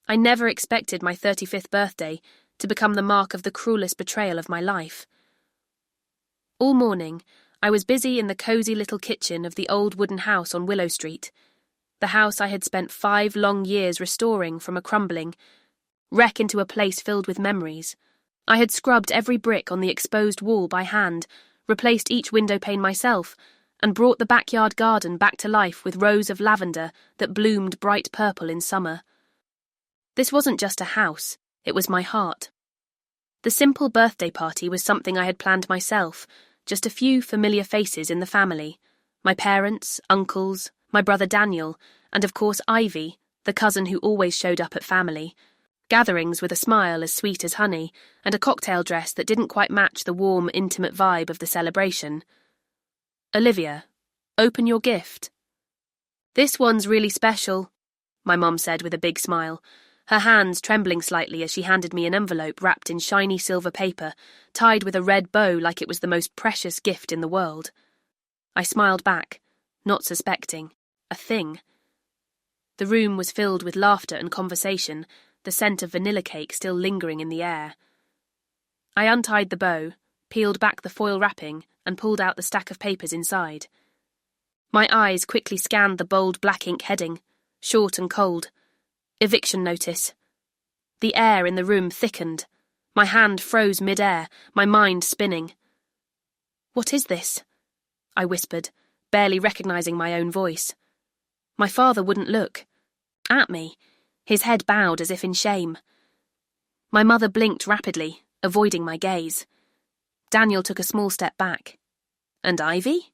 I never expected my 35th birthday to become the mark of the cruelest betrayal of my life. All morning, I was busy in the cosy little kitchen of the old wooden house on Willow Street, the house I had spent 5 long years restoring from a crumbling wreck into a place filled with memories. I had scrubbed every brick on the exposed wall by hand, replaced each window pane myself, and brought the backyard garden back to life with rows of lavender that bloomed bright purple in summer. This wasn't just a house, it was my heart. The simple birthday party was something I had planned myself, just a few familiar faces in the family, my parents, uncles, my brother Daniel, and of course Ivy, the cousin who always showed up at family. Gatherings with a smile as sweet as honey, and a cocktail dress that didn't quite match the warm, intimate vibe of the celebration. "Olivia, open your gift." "This one's really special," my mum said with a big smile, her hands trembling slightly as she handed me an envelope wrapped in shiny silver paper, tied with a red bow like it was the most precious gift in the world. I smiled back, not suspecting. A thing. The room was filled with laughter and conversation, the scent of vanilla cake still lingering in the air. I untied the bow, peeled back the foil wrapping, and pulled out the stack of papers inside. My eyes quickly scanned the bold black ink heading, short and cold. Eviction notice. The air in the room thickened. My hand froze mid-air, my mind spinning. "What is this?" I whispered, barely recognizing my own voice. My father wouldn't look. At me, his head bowed as if in shame. My mother blinked rapidly, avoiding my gaze. Daniel took a small step back. "And Ivy?"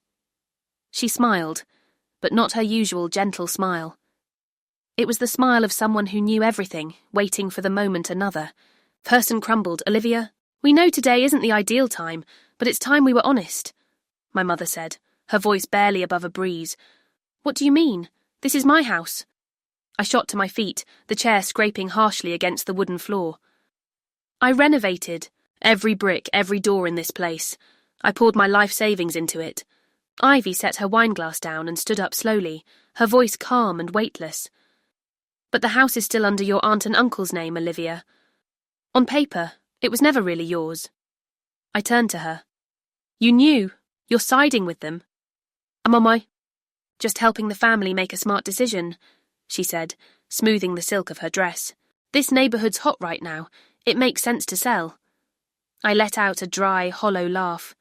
She smiled, but not her usual gentle smile. It was the smile of someone who knew everything, waiting for the moment another. Person crumbled. "Olivia, we know today isn't the ideal time, but it's time we were honest," my mother said, her voice barely above a breeze. "What do you mean? This is my house." I shot to my feet, the chair scraping harshly against the wooden floor. "I renovated every brick, every door in this place. I poured my life savings into it." Ivy set her wineglass down and stood up slowly, her voice calm and weightless. "But the house is still under your aunt and uncle's name, Olivia. On paper, it was never really yours." I turned to her. "You knew. You're siding with them." "I'm on my... just helping the family make a smart decision," she said, smoothing the silk of her dress. "This neighborhood's hot right now. It makes sense to sell." I let out a dry, hollow laugh.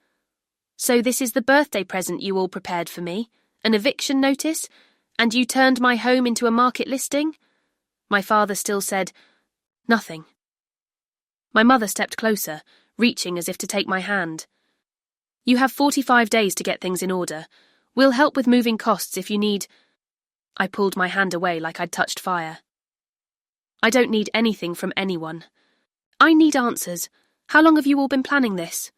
"So this is the birthday present you all prepared for me? An eviction notice? And you turned my home into a market listing?" My father still said, "Nothing." My mother stepped closer, reaching as if to take my hand. "You have 45 days to get things in order. We'll help with moving costs if you need..." I pulled my hand away like I'd touched fire. "I don't need anything from anyone. I need answers. How long have you all been planning this?"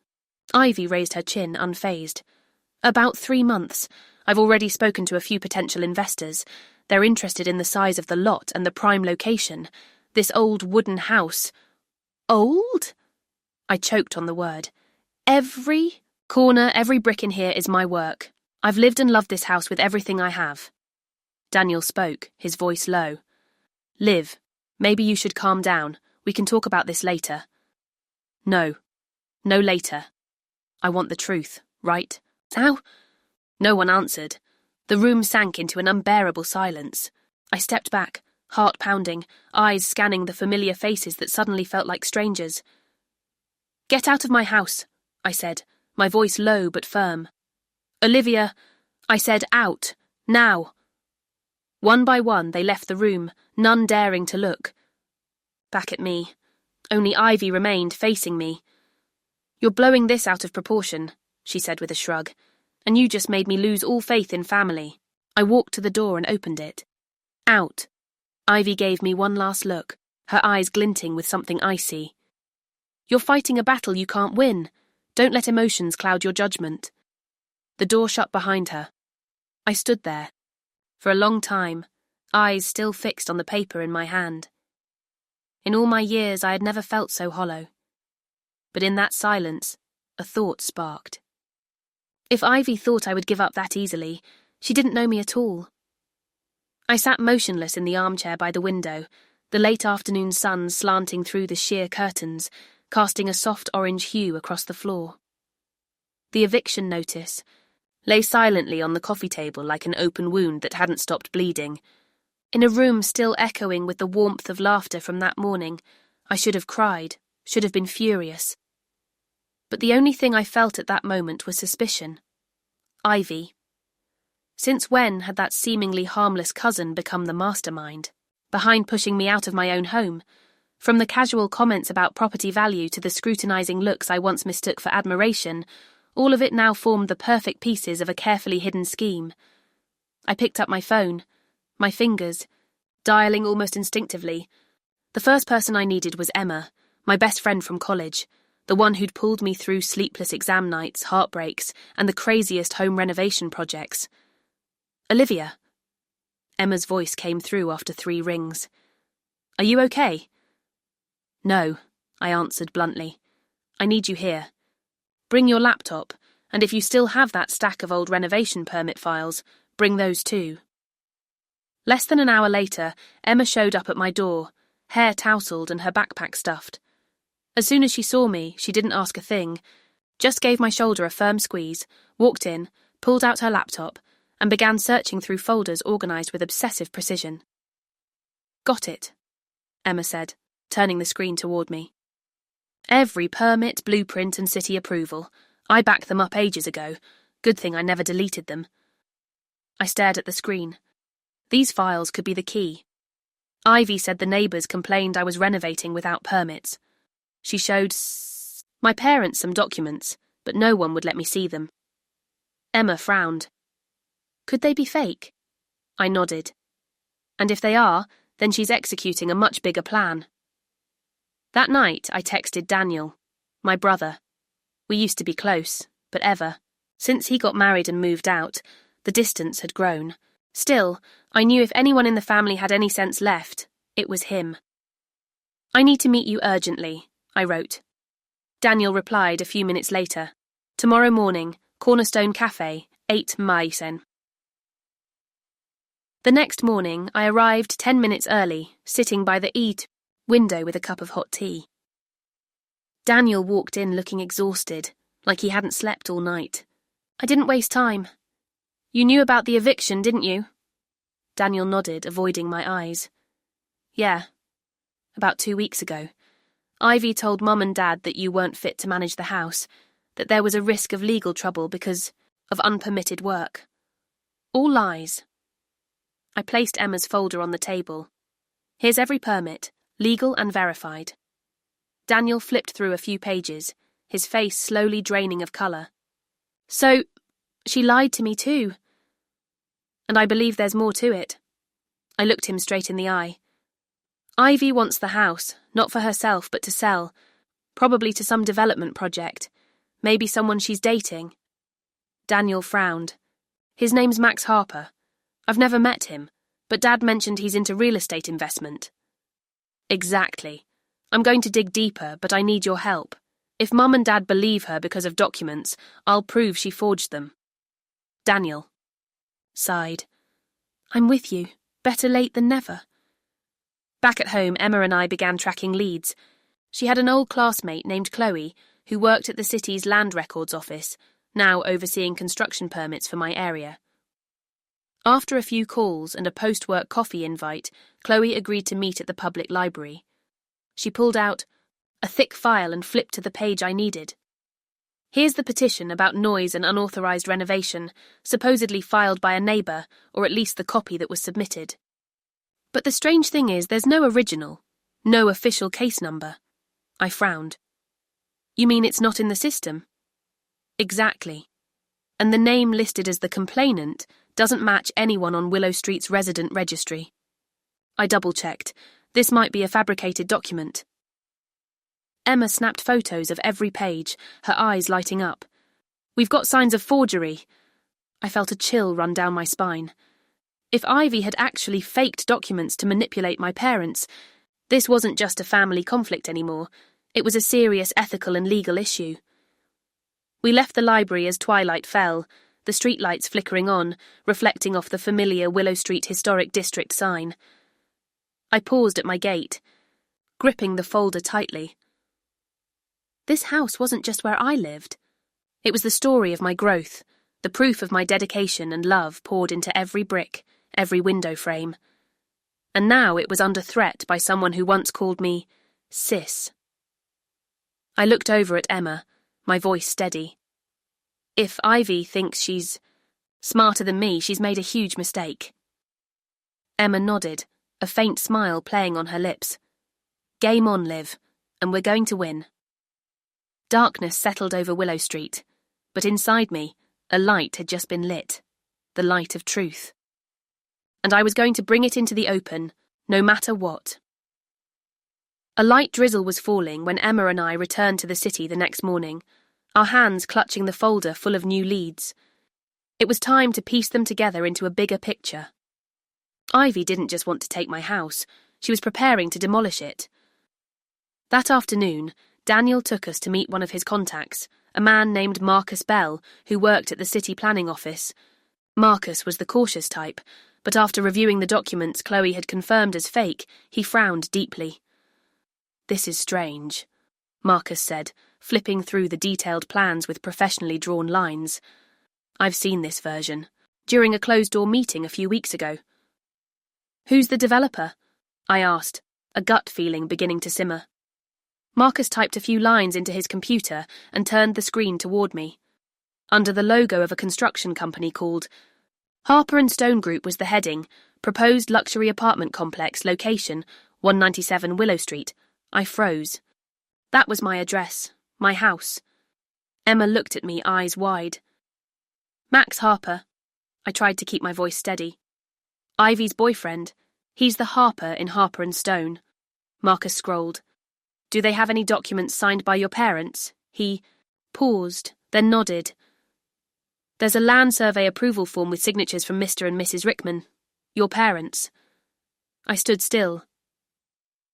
Ivy raised her chin, unfazed. "About 3 months. I've already spoken to a few potential investors. They're interested in the size of the lot and the prime location. This old wooden house..." "Old?" I choked on the word. "Every corner, every brick in here is my work. I've lived and loved this house with everything I have." Daniel spoke, his voice low. "Liv, maybe you should calm down. We can talk about this later." "No. No later. I want the truth, right?" "Ow!" No one answered. The room sank into an unbearable silence. I stepped back, heart pounding, eyes scanning the familiar faces that suddenly felt like strangers. "Get out of my house," I said, my voice low but firm. "Olivia," I said, "out, now." One by one they left the room, none daring to look. Back at me. Only Ivy remained, facing me. "You're blowing this out of proportion," she said with a shrug, "and you just made me lose all faith in family." I walked to the door and opened it. "Out." Ivy gave me one last look, her eyes glinting with something icy. "You're fighting a battle you can't win. Don't let emotions cloud your judgment." The door shut behind her. I stood there. For a long time, eyes still fixed on the paper in my hand. In all my years I had never felt so hollow. But in that silence, a thought sparked. If Ivy thought I would give up that easily, she didn't know me at all. I sat motionless in the armchair by the window, the late afternoon sun slanting through the sheer curtains, casting a soft orange hue across the floor. The eviction notice lay silently on the coffee table like an open wound that hadn't stopped bleeding. In a room still echoing with the warmth of laughter from that morning, I should have cried, should have been furious. But the only thing I felt at that moment was suspicion. Ivy. Since when had that seemingly harmless cousin become the mastermind, behind pushing me out of my own home? From the casual comments about property value to the scrutinizing looks I once mistook for admiration, all of it now formed the perfect pieces of a carefully hidden scheme. I picked up my phone, my fingers, dialing almost instinctively. The first person I needed was Emma, my best friend from college, the one who'd pulled me through sleepless exam nights, heartbreaks, and the craziest home renovation projects. Olivia. Emma's voice came through after 3 rings. Are you okay? No, I answered bluntly. I need you here. Bring your laptop, and if you still have that stack of old renovation permit files, bring those too. Less than an hour later, Emma showed up at my door, hair tousled and her backpack stuffed. As soon as she saw me, she didn't ask a thing, just gave my shoulder a firm squeeze, walked in, pulled out her laptop, and began searching through folders organised with obsessive precision. Got it, Emma said, turning the screen toward me. Every permit, blueprint and city approval. I backed them up ages ago. Good thing I never deleted them. I stared at the screen. These files could be the key. Ivy said the neighbours complained I was renovating without permits. She showed my parents some documents, but no one would let me see them. Emma frowned. Could they be fake? I nodded. And if they are, then she's executing a much bigger plan. That night, I texted Daniel, my brother. We used to be close, but since he got married and moved out, the distance had grown. Still, I knew if anyone in the family had any sense left, it was him. I need to meet you urgently, I wrote. Daniel replied a few minutes later. Tomorrow morning, Cornerstone Cafe, 8 Maisen. The next morning, I arrived 10 minutes early, sitting by the window with a cup of hot tea. Daniel walked in looking exhausted, like he hadn't slept all night. I didn't waste time. You knew about the eviction, didn't you? Daniel nodded, avoiding my eyes. Yeah. About 2 weeks ago. Ivy told Mum and Dad that you weren't fit to manage the house, that there was a risk of legal trouble because of unpermitted work. All lies. I placed Emma's folder on the table. Here's every permit, legal and verified. Daniel flipped through a few pages, his face slowly draining of colour. So, she lied to me too. And I believe there's more to it. I looked him straight in the eye. Ivy wants the house, not for herself but to sell, probably to some development project, maybe someone she's dating. Daniel frowned. His name's Max Harper. I've never met him, but Dad mentioned he's into real estate investment. Exactly. I'm going to dig deeper, but I need your help. If Mum and Dad believe her because of documents, I'll prove she forged them. Daniel sighed. I'm with you. Better late than never. Back at home, Emma and I began tracking leads. She had an old classmate named Chloe, who worked at the city's land records office, now overseeing construction permits for my area. After a few calls and a post-work coffee invite, Chloe agreed to meet at the public library. She pulled out a thick file and flipped to the page I needed. Here's the petition about noise and unauthorised renovation, supposedly filed by a neighbour, or at least the copy that was submitted. But the strange thing is there's no original, no official case number. I frowned. You mean it's not in the system? Exactly. And the name listed as the complainant doesn't match anyone on Willow Street's resident registry. I double-checked. This might be a fabricated document. Emma snapped photos of every page, her eyes lighting up. We've got signs of forgery. I felt a chill run down my spine. If Ivy had actually faked documents to manipulate my parents, this wasn't just a family conflict anymore. It was a serious ethical and legal issue. We left the library as twilight fell, the streetlights flickering on, reflecting off the familiar Willow Street Historic District sign. I paused at my gate, gripping the folder tightly. This house wasn't just where I lived. It was the story of my growth, the proof of my dedication and love poured into every brick, every window frame. And now it was under threat by someone who once called me Sis. I looked over at Emma, my voice steady. If Ivy thinks she's smarter than me, she's made a huge mistake. Emma nodded, a faint smile playing on her lips. Game on, Liv, and we're going to win. Darkness settled over Willow Street, but inside me, a light had just been lit, the light of truth. And I was going to bring it into the open, no matter what. A light drizzle was falling when Emma and I returned to the city the next morning, our hands clutching the folder full of new leads. It was time to piece them together into a bigger picture. Ivy didn't just want to take my house, she was preparing to demolish it. That afternoon, Daniel took us to meet one of his contacts, a man named Marcus Bell, who worked at the city planning office. Marcus was the cautious type, but after reviewing the documents Chloe had confirmed as fake, he frowned deeply. This is strange, Marcus said, flipping through the detailed plans with professionally drawn lines. I've seen this version, during a closed-door meeting a few weeks ago. Who's the developer? I asked, a gut feeling beginning to simmer. Marcus typed a few lines into his computer and turned the screen toward me. Under the logo of a construction company called Harper & Stone Group was the heading, proposed luxury apartment complex, location, 197 Willow Street. I froze. That was my address, my house. Emma looked at me, eyes wide. Max Harper. I tried to keep my voice steady. Ivy's boyfriend. He's the Harper in Harper & Stone. Marcus scrolled. Do they have any documents signed by your parents? He paused, then nodded. There's a land survey approval form with signatures from Mr. and Mrs. Rickman. Your parents. I stood still.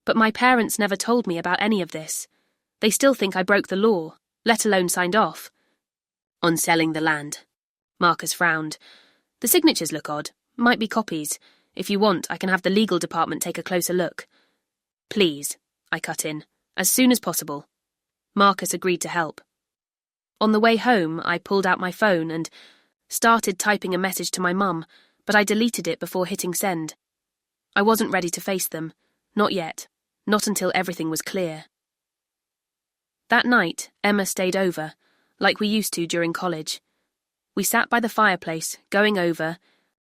But my parents never told me about any of this. They still think I broke the law, let alone signed off. On selling the land. Marcus frowned. The signatures look odd. Might be copies. If you want, I can have the legal department take a closer look. Please, I cut in. As soon as possible. Marcus agreed to help. On the way home, I pulled out my phone and started typing a message to my mum, but I deleted it before hitting send. I wasn't ready to face them. Not yet. Not until everything was clear. That night, Emma stayed over, like we used to during college. We sat by the fireplace, going over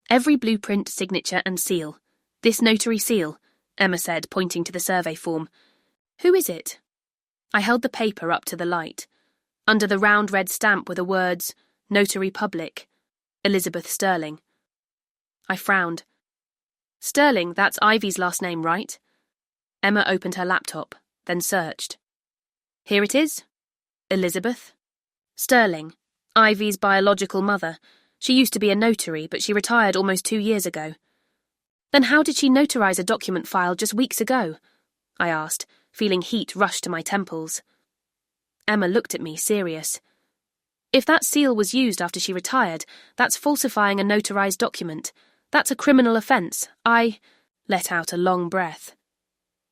every blueprint, signature and seal. This notary seal, Emma said, pointing to the survey form. Who is it? I held the paper up to the light. Under the round red stamp were the words, Notary Public, Elizabeth Sterling. I frowned. Sterling, that's Ivy's last name, right? Emma opened her laptop, then searched. Here it is. Elizabeth Sterling, Ivy's biological mother. She used to be a notary, but she retired almost 2 years ago. Then how did she notarize a document filed just weeks ago? I asked, feeling heat rush to my temples. Emma looked at me, serious. If that seal was used after she retired, that's falsifying a notarized document. That's a criminal offence. I let out a long breath.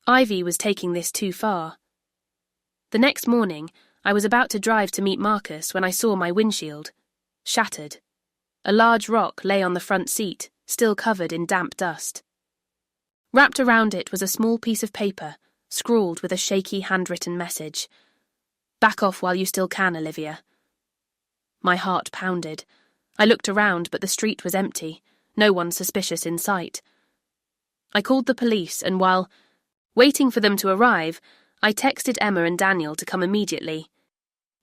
Ivy was taking this too far. The next morning, I was about to drive to meet Marcus when I saw my windshield. Shattered. A large rock lay on the front seat, still covered in damp dust. Wrapped around it was a small piece of paper, scrawled with a shaky handwritten message. Back off while you still can, Olivia. My heart pounded. I looked around, but the street was empty, no one suspicious in sight. I called the police, and while waiting for them to arrive, I texted Emma and Daniel to come immediately.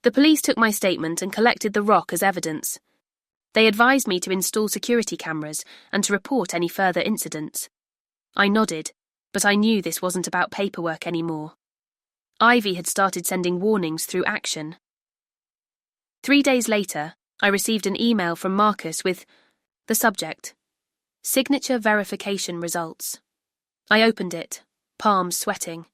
The police took my statement and collected the rock as evidence. They advised me to install security cameras and to report any further incidents. I nodded, but I knew this wasn't about paperwork anymore. Ivy had started sending warnings through action. 3 days later, I received an email from Marcus with the subject, Signature Verification Results. I opened it, palms sweating.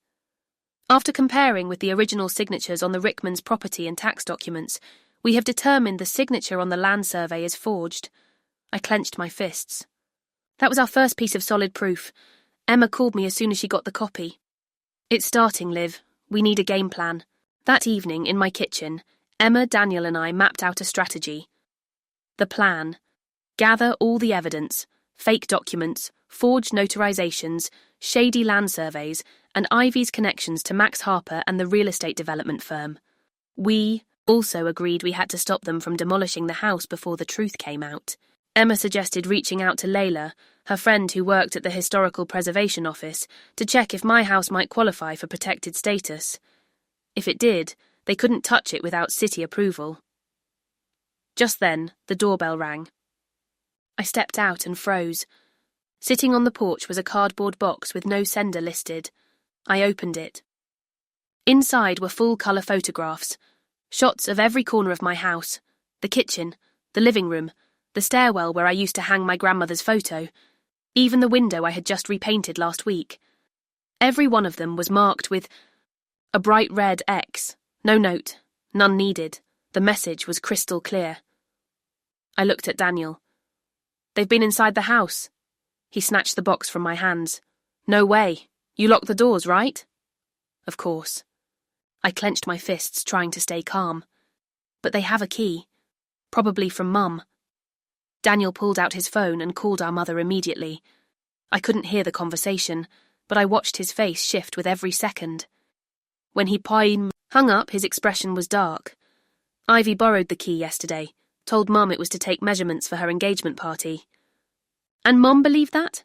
After comparing with the original signatures on the Rickmans' property and tax documents, we have determined the signature on the land survey is forged. I clenched my fists. That was our first piece of solid proof. Emma called me as soon as she got the copy. It's starting, Liv. We need a game plan. That evening, in my kitchen, Emma, Daniel and I mapped out a strategy. The plan: gather all the evidence, fake documents, forged notarizations, shady land surveys, and Ivy's connections to Max Harper and the real estate development firm. We also agreed we had to stop them from demolishing the house before the truth came out. Emma suggested reaching out to Layla, her friend who worked at the Historical Preservation Office, to check if my house might qualify for protected status. If it did, they couldn't touch it without city approval. Just then, the doorbell rang. I stepped out and froze. Sitting on the porch was a cardboard box with no sender listed. I opened it. Inside were full-colour photographs, shots of every corner of my house, the kitchen, the living room, the stairwell where I used to hang my grandmother's photo, even the window I had just repainted last week. Every one of them was marked with a bright red X, no note, none needed. The message was crystal clear. I looked at Daniel. They've been inside the house. He snatched the box from my hands. No way. You locked the doors, right? Of course. I clenched my fists, trying to stay calm. But they have a key. Probably from Mum. Daniel pulled out his phone and called our mother immediately. I couldn't hear the conversation, but I watched his face shift with every second. When he hung up, his expression was dark. Ivy borrowed the key yesterday, told Mum it was to take measurements for her engagement party. And Mum believed that?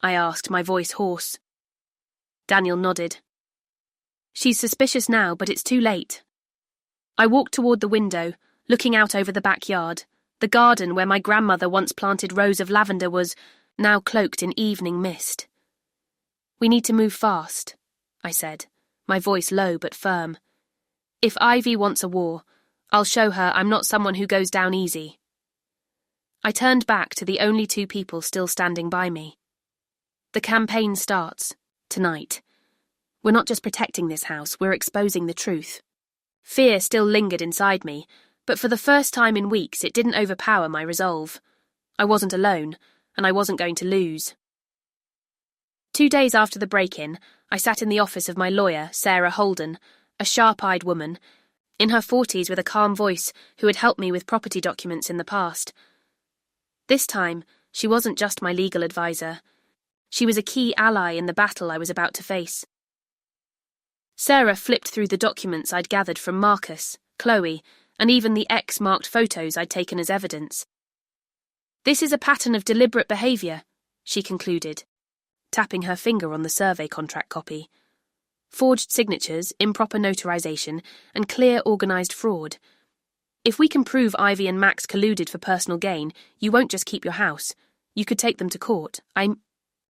I asked, my voice hoarse. Daniel nodded. She's suspicious now, but it's too late. I walked toward the window, looking out over the backyard. The garden where my grandmother once planted rows of lavender was now cloaked in evening mist. We need to move fast, I said, my voice low but firm. If Ivy wants a war, I'll show her I'm not someone who goes down easy. I turned back to the only two people still standing by me. The campaign starts tonight. We're not just protecting this house, we're exposing the truth. Fear still lingered inside me, but for the first time in weeks it didn't overpower my resolve. I wasn't alone, and I wasn't going to lose. 2 days after the break-in, I sat in the office of my lawyer, Sarah Holden, a sharp-eyed woman, in her 40s with a calm voice who had helped me with property documents in the past. This time, she wasn't just my legal advisor. She was a key ally in the battle I was about to face. Sarah flipped through the documents I'd gathered from Marcus, Chloe, and even the X-marked photos I'd taken as evidence. This is a pattern of deliberate behaviour, she concluded, tapping her finger on the survey contract copy. Forged signatures, improper notarization, and clear organised fraud. If we can prove Ivy and Max colluded for personal gain, you won't just keep your house. You could take them to court. I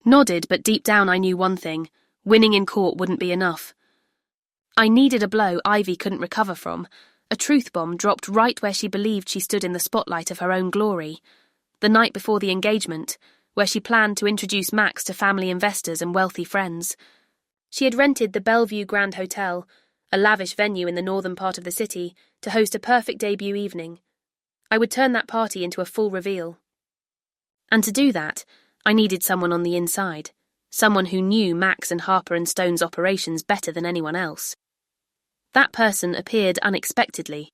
nodded, but deep down I knew one thing. Winning in court wouldn't be enough. I needed a blow Ivy couldn't recover from, a truth bomb dropped right where she believed she stood in the spotlight of her own glory. The night before the engagement, where she planned to introduce Max to family investors and wealthy friends. She had rented the Bellevue Grand Hotel, a lavish venue in the northern part of the city, to host a perfect debut evening. I would turn that party into a full reveal. And to do that, I needed someone on the inside, someone who knew Max and Harper and Stone's operations better than anyone else. That person appeared unexpectedly.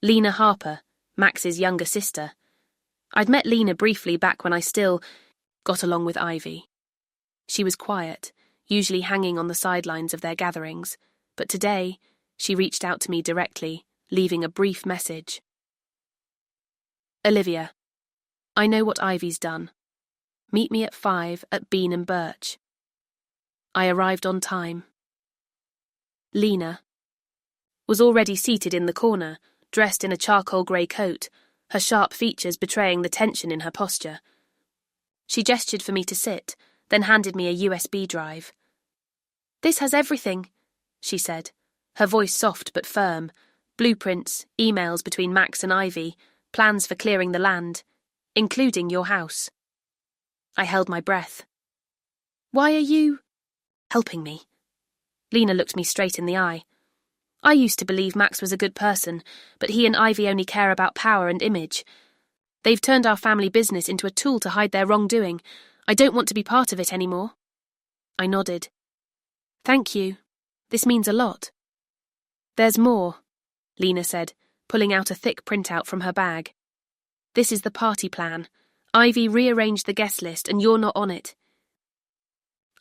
Lena Harper, Max's younger sister. I'd met Lena briefly back when I still got along with Ivy. She was quiet, usually hanging on the sidelines of their gatherings, but today she reached out to me directly, leaving a brief message. Olivia, I know what Ivy's done. Meet me at 5 at Bean and Birch. I arrived on time. Lena was already seated in the corner, dressed in a charcoal grey coat, her sharp features betraying the tension in her posture. She gestured for me to sit, then handed me a USB drive. This has everything, she said, her voice soft but firm. Blueprints, emails between Max and Ivy, plans for clearing the land, including your house. I held my breath. Why are you helping me? Lena looked me straight in the eye. I used to believe Max was a good person, but he and Ivy only care about power and image. They've turned our family business into a tool to hide their wrongdoing. I don't want to be part of it anymore. I nodded. Thank you. This means a lot. There's more, Lena said, pulling out a thick printout from her bag. This is the party plan. Ivy rearranged the guest list and you're not on it.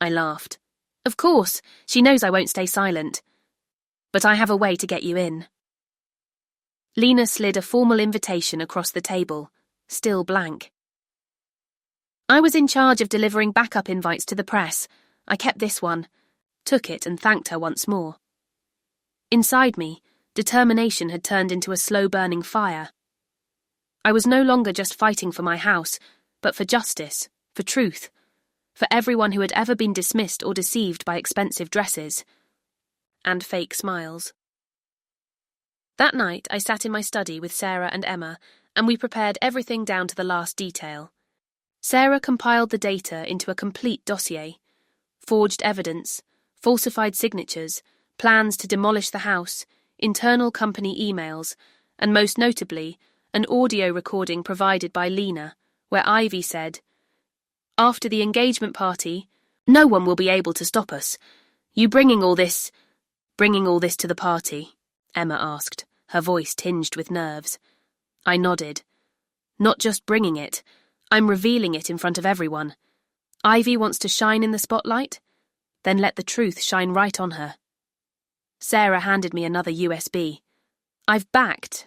I laughed. Of course, she knows I won't stay silent. But I have a way to get you in. Lena slid a formal invitation across the table, still blank. I was in charge of delivering backup invites to the press. I kept this one, took it and thanked her once more. Inside me, determination had turned into a slow-burning fire. I was no longer just fighting for my house, but for justice, for truth, for everyone who had ever been dismissed or deceived by expensive dresses and fake smiles. That night, I sat in my study with Sarah and Emma, and we prepared everything down to the last detail. Sarah compiled the data into a complete dossier: forged evidence, falsified signatures, plans to demolish the house, internal company emails, and most notably, an audio recording provided by Lena, where Ivy said, "After the engagement party, no one will be able to stop us. You bringing all this to the party?" Emma asked, her voice tinged with nerves. I nodded. Not just bringing it, I'm revealing it in front of everyone. Ivy wants to shine in the spotlight? Then let the truth shine right on her. Sarah handed me another USB. I've backed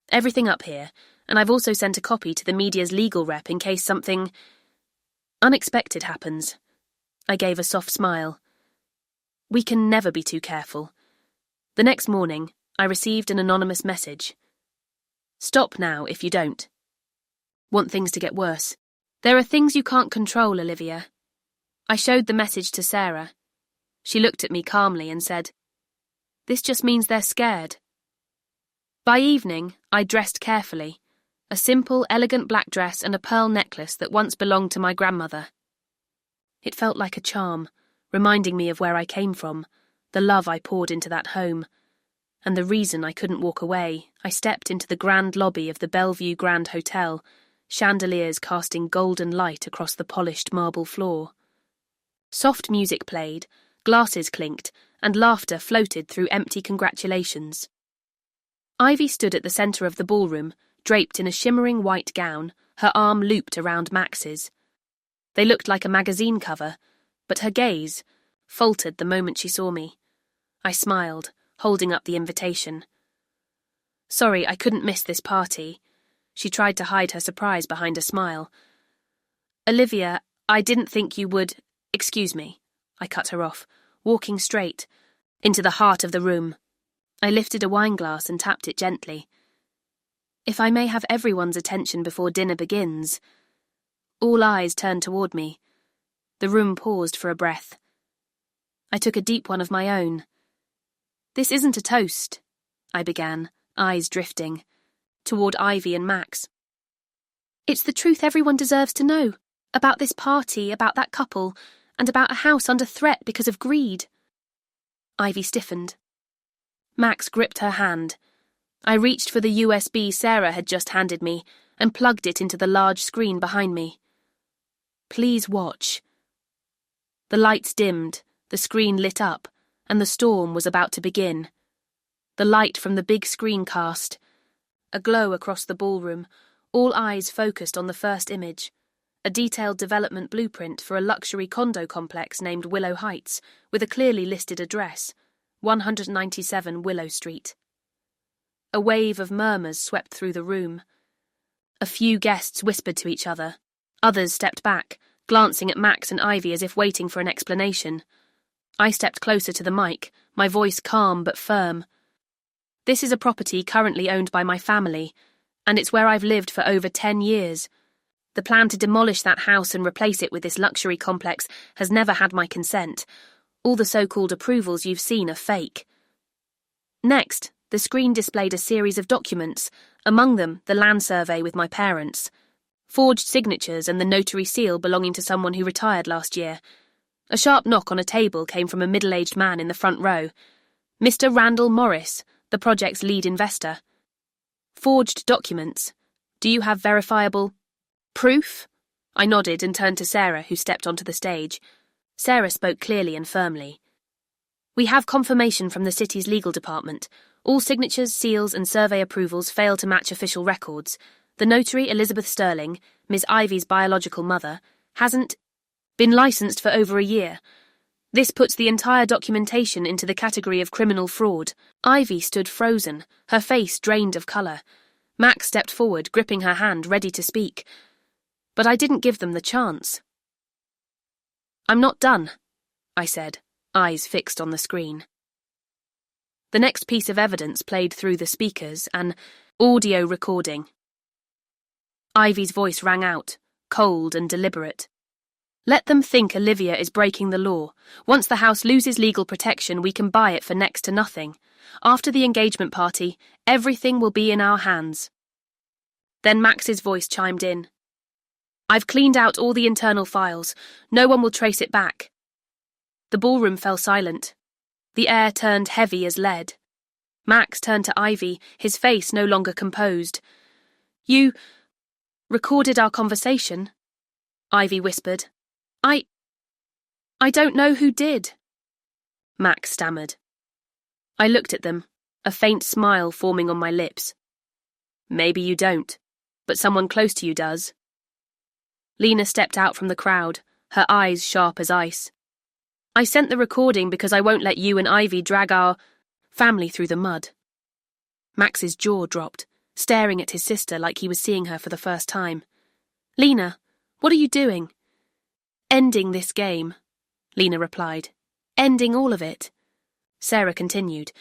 everything up here, and I've also sent a copy to the media's legal rep in case something unexpected happens. I gave a soft smile. We can never be too careful. The next morning, I received an anonymous message. Stop now if you don't. Want things to get worse. There are things you can't control, Olivia. I showed the message to Sarah. She looked at me calmly and said, This just means they're scared. By evening, I dressed carefully. A simple, elegant black dress and a pearl necklace that once belonged to my grandmother. It felt like a charm, reminding me of where I came from, the love I poured into that home, and the reason I couldn't walk away. I stepped into the grand lobby of the Bellevue Grand Hotel, chandeliers casting golden light across the polished marble floor. Soft music played, glasses clinked, and laughter floated through empty congratulations. Ivy stood at the centre of the ballroom, draped in a shimmering white gown, her arm looped around Max's. They looked like a magazine cover, but her gaze faltered the moment she saw me. I smiled, holding up the invitation. Sorry, I couldn't miss this party. She tried to hide her surprise behind a smile. Olivia, I didn't think you would... Excuse me. I cut her off, walking straight into the heart of the room. I lifted a wineglass and tapped it gently. If I may have everyone's attention before dinner begins. All eyes turned toward me. The room paused for a breath. I took a deep one of my own. This isn't a toast, I began, eyes drifting, toward Ivy and Max. It's the truth everyone deserves to know, about this party, about that couple, and about a house under threat because of greed. Ivy stiffened. Max gripped her hand. I reached for the USB Sarah had just handed me and plugged it into the large screen behind me. Please watch. The lights dimmed, the screen lit up, and the storm was about to begin. The light from the big screen cast, a glow across the ballroom, all eyes focused on the first image, a detailed development blueprint for a luxury condo complex named Willow Heights, with a clearly listed address, 197 Willow Street. A wave of murmurs swept through the room. A few guests whispered to each other. Others stepped back, glancing at Max and Ivy as if waiting for an explanation. I stepped closer to the mic, my voice calm but firm. This is a property currently owned by my family, and it's where I've lived for over 10 years. The plan to demolish that house and replace it with this luxury complex has never had my consent. All the so-called approvals you've seen are fake. Next, the screen displayed a series of documents, among them the land survey with my parents, forged signatures and the notary seal belonging to someone who retired last year. A sharp knock on a table came from a middle-aged man in the front row. Mr. Randall Morris, the project's lead investor. Forged documents. Do you have verifiable proof? I nodded and turned to Sarah, who stepped onto the stage. Sarah spoke clearly and firmly. We have confirmation from the city's legal department. All signatures, seals and survey approvals fail to match official records. The notary, Elizabeth Sterling, Miss Ivy's biological mother, hasn't been licensed for over a year. This puts the entire documentation into the category of criminal fraud. Ivy stood frozen, her face drained of colour. Max stepped forward, gripping her hand, ready to speak. But I didn't give them the chance. I'm not done, I said, eyes fixed on the screen. The next piece of evidence played through the speakers, an audio recording. Ivy's voice rang out, cold and deliberate. Let them think Olivia is breaking the law. Once the house loses legal protection, we can buy it for next to nothing. After the engagement party, everything will be in our hands. Then Max's voice chimed in. I've cleaned out all the internal files. No one will trace it back. The ballroom fell silent. The air turned heavy as lead. Max turned to Ivy, his face no longer composed. You recorded our conversation? Ivy whispered. I don't know who did. Max stammered. I looked at them, a faint smile forming on my lips. Maybe you don't, but someone close to you does. Lena stepped out from the crowd, her eyes sharp as ice. I sent the recording because I won't let you and Ivy drag our family through the mud. Max's jaw dropped, staring at his sister like he was seeing her for the first time. Lena, what are you doing? Ending this game, Lena replied. Ending all of it. Sarah continued.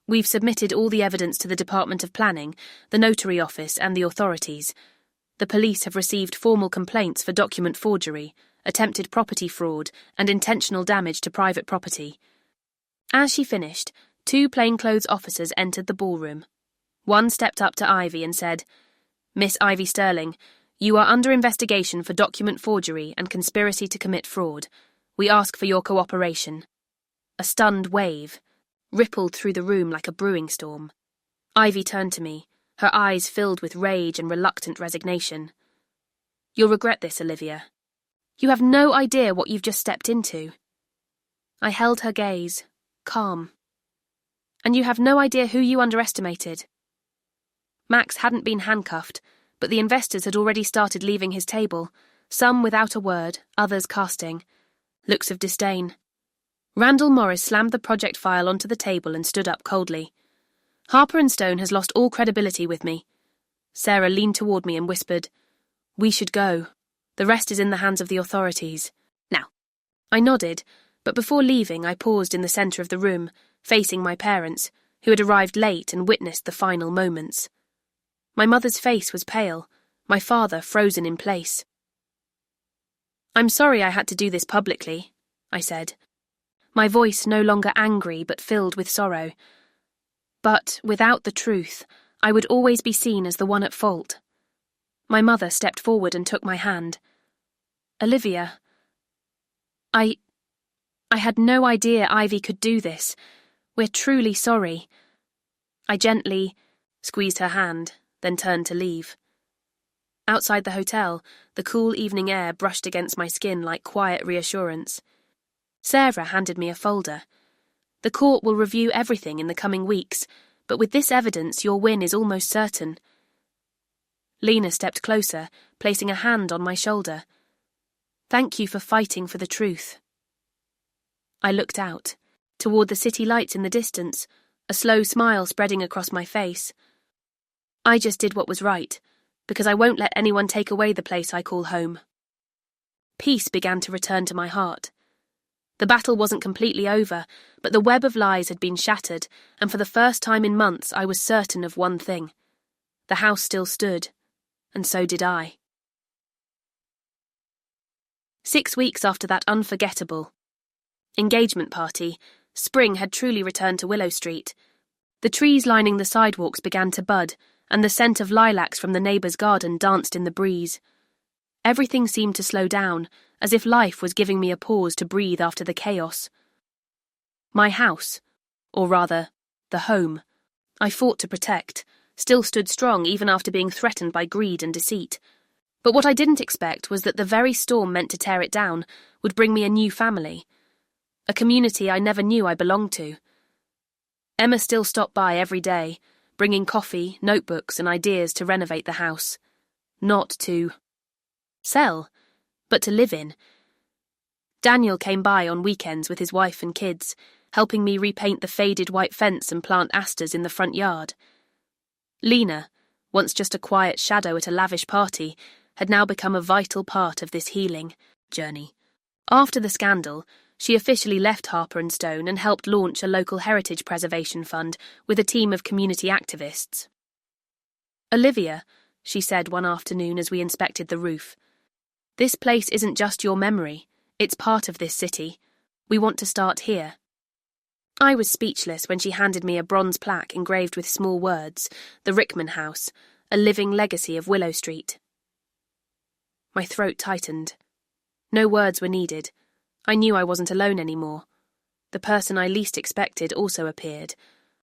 We've submitted all the evidence to the Department of Planning, the Notary Office and the authorities. The police have received formal complaints for document forgery, attempted property fraud and intentional damage to private property. As she finished, 2 plainclothes officers entered the ballroom. One stepped up to Ivy and said, Miss Ivy Sterling, you are under investigation for document forgery and conspiracy to commit fraud. We ask for your cooperation. A stunned wave rippled through the room like a brewing storm. Ivy turned to me, her eyes filled with rage and reluctant resignation. You'll regret this, Olivia. You have no idea what you've just stepped into. I held her gaze, calm. And you have no idea who you underestimated. Max hadn't been handcuffed, but the investors had already started leaving his table, some without a word, others casting looks of disdain. Randall Morris slammed the project file onto the table and stood up coldly. Harper & Stone has lost all credibility with me. Sarah leaned toward me and whispered, We should go. The rest is in the hands of the authorities. Now. I nodded, but before leaving I paused in the centre of the room, facing my parents, who had arrived late and witnessed the final moments. My mother's face was pale, my father frozen in place. I'm sorry I had to do this publicly, I said, my voice no longer angry but filled with sorrow. But without the truth, I would always be seen as the one at fault. My mother stepped forward and took my hand. Olivia, I had no idea Ivy could do this. We're truly sorry. I gently squeezed her hand, then turned to leave. Outside the hotel, the cool evening air brushed against my skin like quiet reassurance. Sarah handed me a folder. The court will review everything in the coming weeks, but with this evidence your win is almost certain. Lena stepped closer, placing a hand on my shoulder. Thank you for fighting for the truth. I looked out, toward the city lights in the distance, a slow smile spreading across my face. I just did what was right, because I won't let anyone take away the place I call home. Peace began to return to my heart. The battle wasn't completely over, but the web of lies had been shattered, and for the first time in months I was certain of one thing. The house still stood, and so did I. 6 weeks after that unforgettable engagement party, spring had truly returned to Willow Street. The trees lining the sidewalks began to bud, and the scent of lilacs from the neighbour's garden danced in the breeze. Everything seemed to slow down, as if life was giving me a pause to breathe after the chaos. My house, or rather, the home, I fought to protect, still stood strong even after being threatened by greed and deceit. But what I didn't expect was that the very storm meant to tear it down would bring me a new family, a community I never knew I belonged to. Emma still stopped by every day, bringing coffee, notebooks, and ideas to renovate the house. Not to sell, but to live in. Daniel came by on weekends with his wife and kids, helping me repaint the faded white fence and plant asters in the front yard. Lena, once just a quiet shadow at a lavish party, had now become a vital part of this healing journey. After the scandal, she officially left Harper & Stone and helped launch a local heritage preservation fund with a team of community activists. "Olivia," she said one afternoon as we inspected the roof, "this place isn't just your memory, it's part of this city. We want to start here." I was speechless when she handed me a bronze plaque engraved with small words, "The Rickman House, a living legacy of Willow Street." My throat tightened. No words were needed. I knew I wasn't alone anymore. The person I least expected also appeared.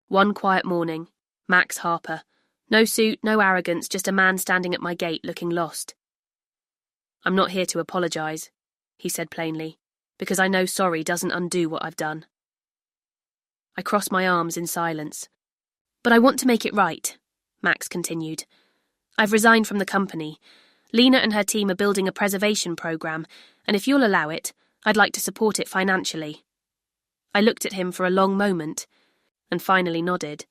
One quiet morning, Max Harper. No suit, no arrogance, just a man standing at my gate looking lost. "I'm not here to apologise," he said plainly, "because I know sorry doesn't undo what I've done." I crossed my arms in silence. "But I want to make it right," Max continued. "I've resigned from the company. Lena and her team are building a preservation programme, and if you'll allow it, I'd like to support it financially." I looked at him for a long moment, and finally nodded.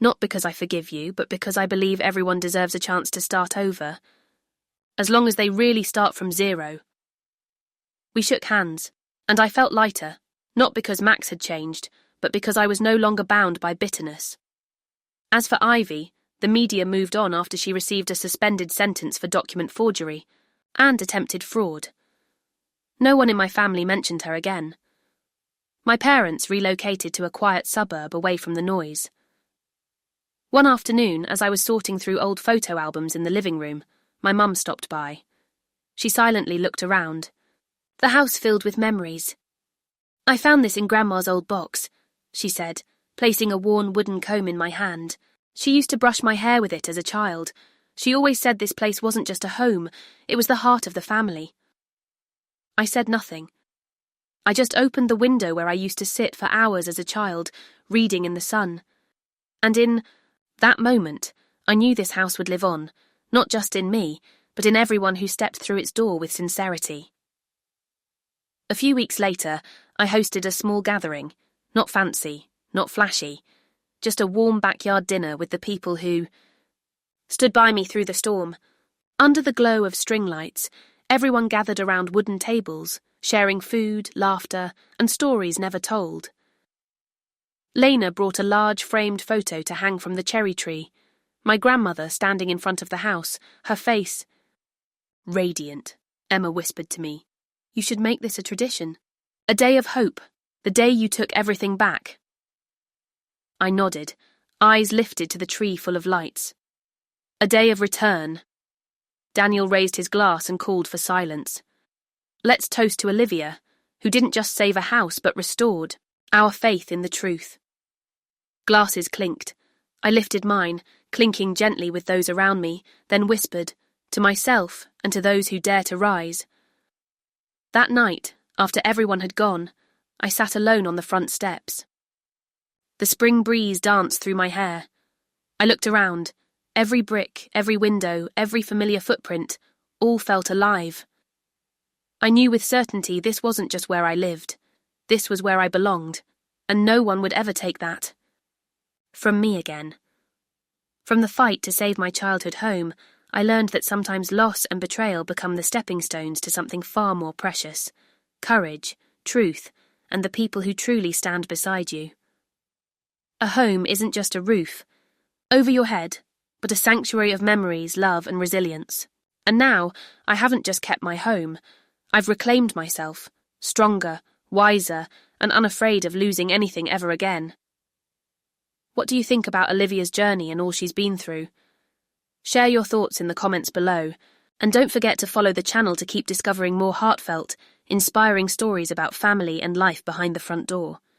"Not because I forgive you, but because I believe everyone deserves a chance to start over. As long as they really start from zero." We shook hands, and I felt lighter, not because Max had changed, but because I was no longer bound by bitterness. As for Ivy, the media moved on after she received a suspended sentence for document forgery and attempted fraud. No one in my family mentioned her again. My parents relocated to a quiet suburb away from the noise. One afternoon, as I was sorting through old photo albums in the living room, my mum stopped by. She silently looked around. The house filled with memories. "I found this in Grandma's old box," she said, placing a worn wooden comb in my hand. "She used to brush my hair with it as a child. She always said this place wasn't just a home, it was the heart of the family." I said nothing. I just opened the window where I used to sit for hours as a child, reading in the sun. And in that moment, I knew this house would live on, not just in me, but in everyone who stepped through its door with sincerity. A few weeks later, I hosted a small gathering, not fancy, not flashy, just a warm backyard dinner with the people who stood by me through the storm. Under the glow of string lights, everyone gathered around wooden tables, sharing food, laughter, and stories never told. Lena brought a large framed photo to hang from the cherry tree, my grandmother standing in front of the house, her face radiant. Emma whispered to me, "You should make this a tradition. A day of hope, the day you took everything back." I nodded, eyes lifted to the tree full of lights. "A day of return." Daniel raised his glass and called for silence. "Let's toast to Olivia, who didn't just save a house but restored our faith in the truth." Glasses clinked. I lifted mine, clinking gently with those around me, then whispered, to myself and to those who dare to rise. That night, after everyone had gone, I sat alone on the front steps. The spring breeze danced through my hair. I looked around. Every brick, every window, every familiar footprint, all felt alive. I knew with certainty this wasn't just where I lived. This was where I belonged, and no one would ever take that from me again. From the fight to save my childhood home, I learned that sometimes loss and betrayal become the stepping stones to something far more precious: courage, truth, and the people who truly stand beside you. A home isn't just a roof over your head, but a sanctuary of memories, love, and resilience. And now, I haven't just kept my home. I've reclaimed myself, stronger, wiser, and unafraid of losing anything ever again. What do you think about Olivia's journey and all she's been through? Share your thoughts in the comments below, and don't forget to follow the channel to keep discovering more heartfelt, inspiring stories about family and life behind the front door.